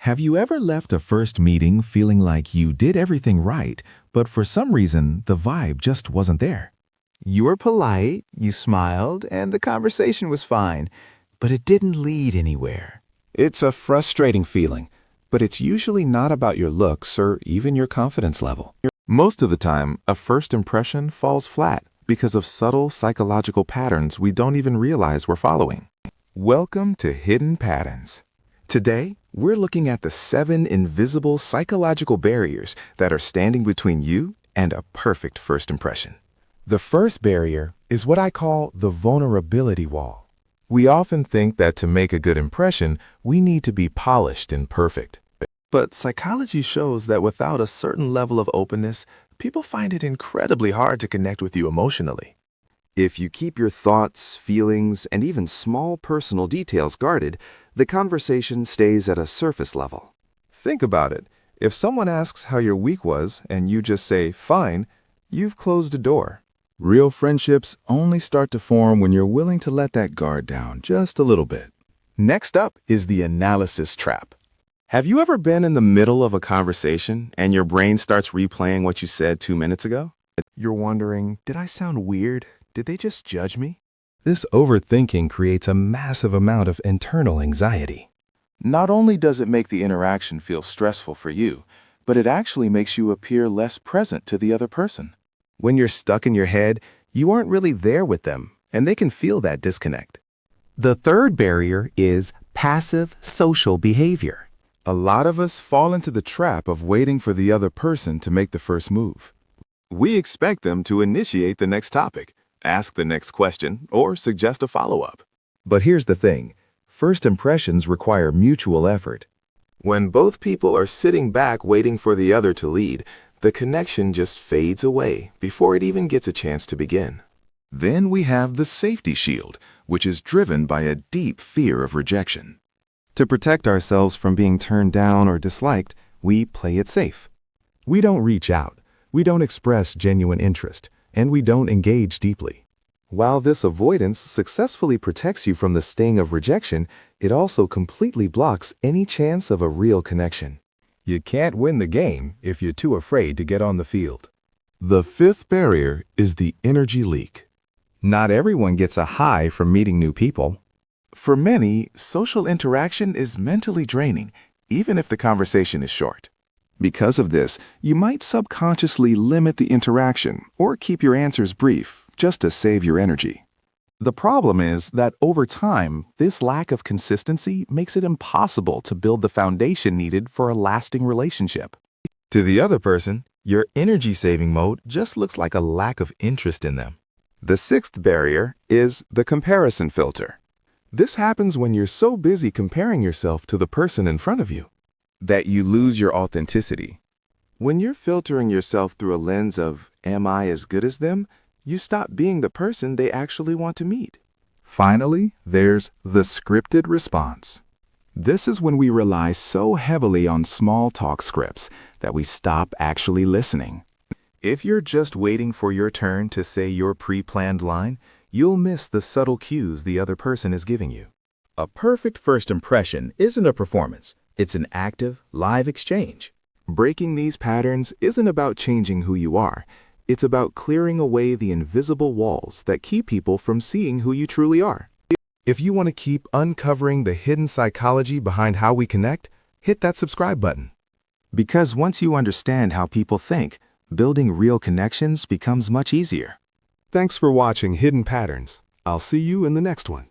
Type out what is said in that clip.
Have you ever left a first meeting feeling like you did everything right, but for some reason the vibe just wasn't there? You were polite, you smiled, and the conversation was fine, but it didn't lead anywhere. It's a frustrating feeling, but it's usually not about your looks or even your confidence level. Most of the time, a first impression falls flat because of subtle psychological patterns we don't even realize we're following. Welcome to Hidden Patterns. Today, we're looking at the 7 invisible psychological barriers that are standing between you and a perfect first impression. The first barrier is what I call the vulnerability wall. We often think that to make a good impression, we need to be polished and perfect. But psychology shows that without a certain level of openness, people find it incredibly hard to connect with you emotionally. If you keep your thoughts, feelings, and even small personal details guarded, the conversation stays at a surface level. Think about it. If someone asks how your week was and you just say, "Fine," you've closed a door. Real friendships only start to form when you're willing to let that guard down just a little bit. Next up is the analysis trap. Have you ever been in the middle of a conversation and your brain starts replaying what you said 2 minutes ago? You're wondering, did I sound weird? Did they just judge me? This overthinking creates a massive amount of internal anxiety. Not only does it make the interaction feel stressful for you, but it actually makes you appear less present to the other person. When you're stuck in your head, you aren't really there with them, and they can feel that disconnect. The third barrier is passive social behavior. A lot of us fall into the trap of waiting for the other person to make the first move. We expect them to initiate the next topic, ask the next question, or suggest a follow-up. But here's the thing. First impressions require mutual effort. When both people are sitting back waiting for the other to lead, the connection just fades away before it even gets a chance to begin. Then we have the safety shield, which is driven by a deep fear of rejection. To protect ourselves from being turned down or disliked, we play it safe. We don't reach out, we don't express genuine interest, and we don't engage deeply. While this avoidance successfully protects you from the sting of rejection, it also completely blocks any chance of a real connection. You can't win the game if you're too afraid to get on the field. The fifth barrier is the energy leak. Not everyone gets a high from meeting new people. For many, social interaction is mentally draining, even if the conversation is short. Because of this, you might subconsciously limit the interaction or keep your answers brief, just to save your energy. The problem is that over time, this lack of consistency makes it impossible to build the foundation needed for a lasting relationship. To the other person, your energy-saving mode just looks like a lack of interest in them. The sixth barrier is the comparison filter. This happens when you're so busy comparing yourself to the person in front of you that you lose your authenticity. When you're filtering yourself through a lens of, "Am I as good as them?" you stop being the person they actually want to meet. Finally, there's the scripted response. This is when we rely so heavily on small talk scripts that we stop actually listening. If you're just waiting for your turn to say your pre-planned line, you'll miss the subtle cues the other person is giving you. A perfect first impression isn't a performance. It's an active, live exchange. Breaking these patterns isn't about changing who you are. It's about clearing away the invisible walls that keep people from seeing who you truly are. If you want to keep uncovering the hidden psychology behind how we connect, hit that subscribe button. Because once you understand how people think, building real connections becomes much easier. Thanks for watching Hidden Patterns. I'll see you in the next one.